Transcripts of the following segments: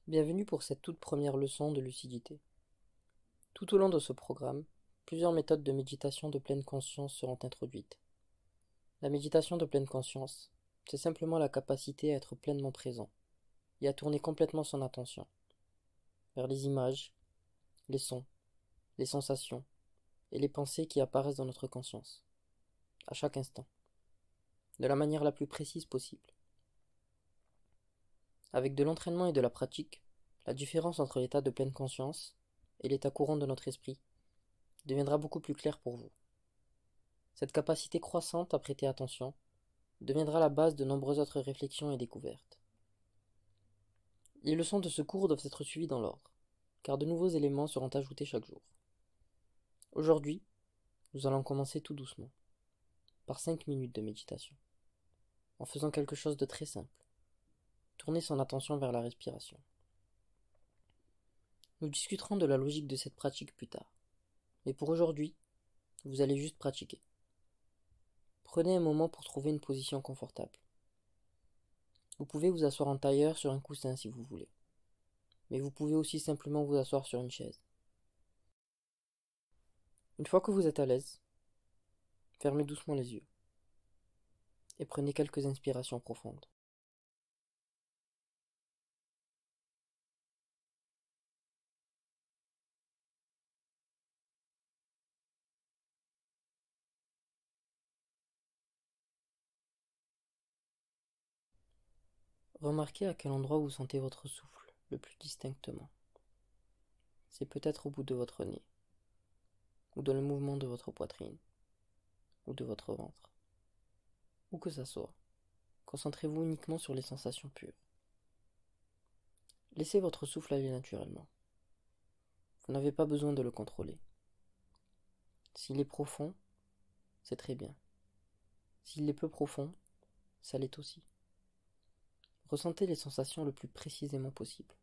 Bienvenue pour cette toute première leçon de lucidité. Tout au long de ce programme, plusieurs méthodes de méditation de pleine conscience seront introduites. La méditation de pleine conscience, c'est simplement la capacité à être pleinement présent et à tourner complètement son attention vers les images, les sons, les sensations et les pensées qui apparaissent dans notre conscience, à chaque instant, de la manière la plus précise possible. Avec de l'entraînement et de la pratique, la différence entre l'état de pleine conscience et l'état courant de notre esprit deviendra beaucoup plus claire pour vous. Cette capacité croissante à prêter attention deviendra la base de nombreuses autres réflexions et découvertes. Les leçons de ce cours doivent être suivies dans l'ordre, car de nouveaux éléments seront ajoutés chaque jour. Aujourd'hui, nous allons commencer tout doucement, par 5 minutes de méditation, en faisant quelque chose de très simple. Tourner son attention vers la respiration. Nous discuterons de la logique de cette pratique plus tard, mais pour aujourd'hui, vous allez juste pratiquer. Prenez un moment pour trouver une position confortable. Vous pouvez vous asseoir en tailleur sur un coussin si vous voulez, mais vous pouvez aussi simplement vous asseoir sur une chaise. Une fois que vous êtes à l'aise, fermez doucement les yeux et prenez quelques inspirations profondes. Remarquez à quel endroit vous sentez votre souffle le plus distinctement. C'est peut-être au bout de votre nez, ou dans le mouvement de votre poitrine, ou de votre ventre. Où que ça soit, concentrez-vous uniquement sur les sensations pures. Laissez votre souffle aller naturellement. Vous n'avez pas besoin de le contrôler. S'il est profond, c'est très bien. S'il est peu profond, ça l'est aussi. Ressentez les sensations le plus précisément possible.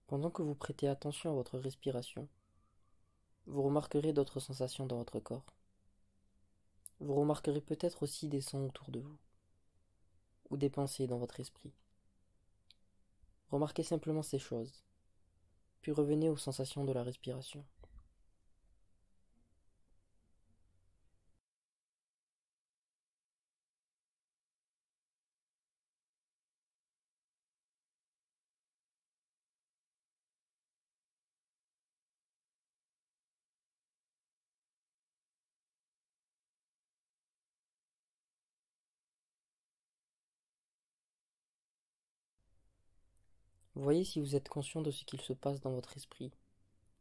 Pendant que vous prêtez attention à votre respiration, vous remarquerez d'autres sensations dans votre corps. Vous remarquerez peut-être aussi des sons autour de vous, ou des pensées dans votre esprit. Remarquez simplement ces choses, puis revenez aux sensations de la respiration. Voyez si vous êtes conscient de ce qu'il se passe dans votre esprit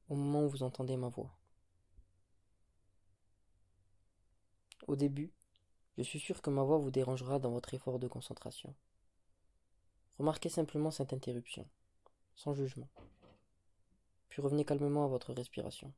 au moment où vous entendez ma voix. Au début, je suis sûr que ma voix vous dérangera dans votre effort de concentration. Remarquez simplement cette interruption, sans jugement. Puis revenez calmement à votre respiration.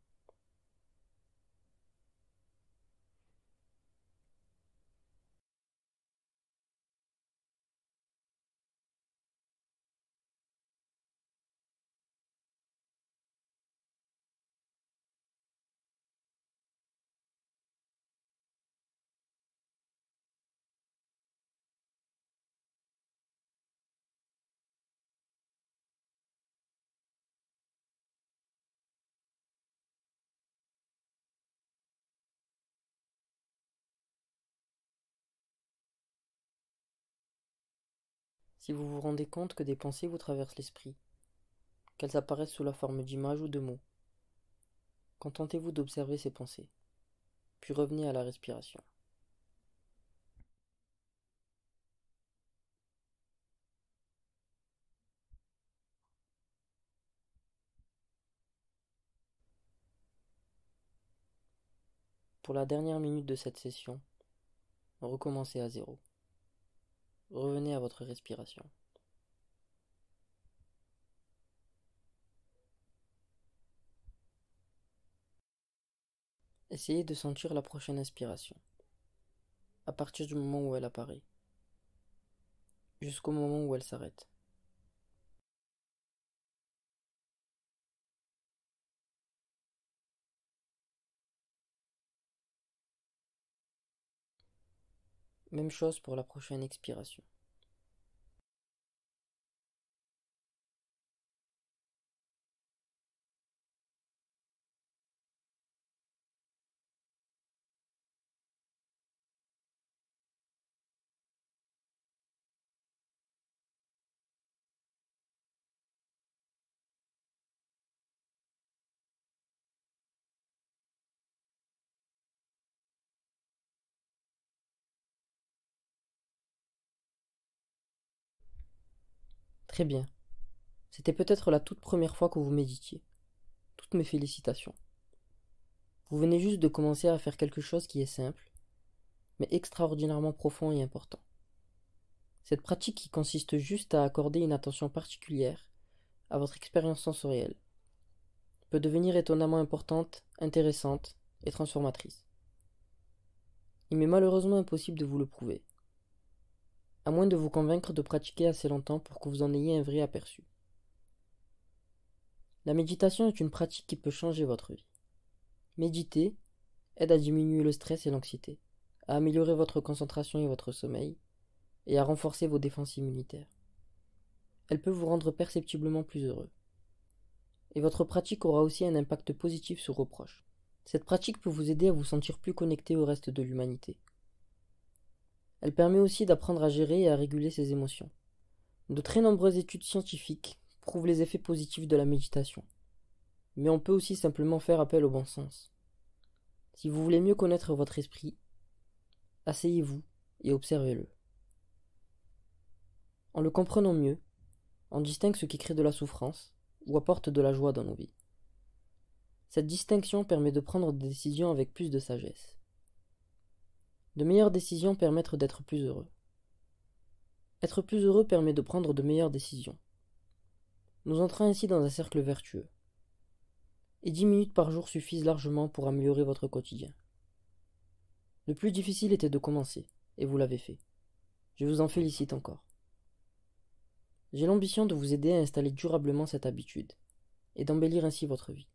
Si vous vous rendez compte que des pensées vous traversent l'esprit, qu'elles apparaissent sous la forme d'images ou de mots, contentez-vous d'observer ces pensées, puis revenez à la respiration. Pour la dernière minute de cette session, recommencez à zéro. Revenez à votre respiration. Essayez de sentir la prochaine inspiration, à partir du moment où elle apparaît, jusqu'au moment où elle s'arrête. Même chose pour la prochaine expiration. Très bien. C'était peut-être la toute première fois que vous méditiez. Toutes mes félicitations. Vous venez juste de commencer à faire quelque chose qui est simple, mais extraordinairement profond et important. Cette pratique qui consiste juste à accorder une attention particulière à votre expérience sensorielle peut devenir étonnamment importante, intéressante et transformatrice. Il m'est malheureusement impossible de vous le prouver, à moins de vous convaincre de pratiquer assez longtemps pour que vous en ayez un vrai aperçu. La méditation est une pratique qui peut changer votre vie. Méditer aide à diminuer le stress et l'anxiété, à améliorer votre concentration et votre sommeil, et à renforcer vos défenses immunitaires. Elle peut vous rendre perceptiblement plus heureux. Et votre pratique aura aussi un impact positif sur vos proches. Cette pratique peut vous aider à vous sentir plus connecté au reste de l'humanité. Elle permet aussi d'apprendre à gérer et à réguler ses émotions. De très nombreuses études scientifiques prouvent les effets positifs de la méditation. Mais on peut aussi simplement faire appel au bon sens. Si vous voulez mieux connaître votre esprit, asseyez-vous et observez-le. En le comprenant mieux, on distingue ce qui crée de la souffrance ou apporte de la joie dans nos vies. Cette distinction permet de prendre des décisions avec plus de sagesse. De meilleures décisions permettent d'être plus heureux. Être plus heureux permet de prendre de meilleures décisions. Nous entrons ainsi dans un cercle vertueux. Et 10 minutes par jour suffisent largement pour améliorer votre quotidien. Le plus difficile était de commencer, et vous l'avez fait. Je vous en félicite encore. J'ai l'ambition de vous aider à installer durablement cette habitude, et d'embellir ainsi votre vie.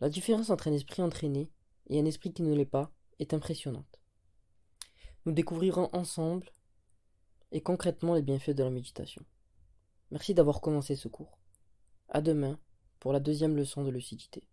La différence entre un esprit entraîné et un esprit qui ne l'est pas est impressionnante. Nous découvrirons ensemble et concrètement les bienfaits de la méditation. Merci d'avoir commencé ce cours. À demain pour la deuxième leçon de lucidité.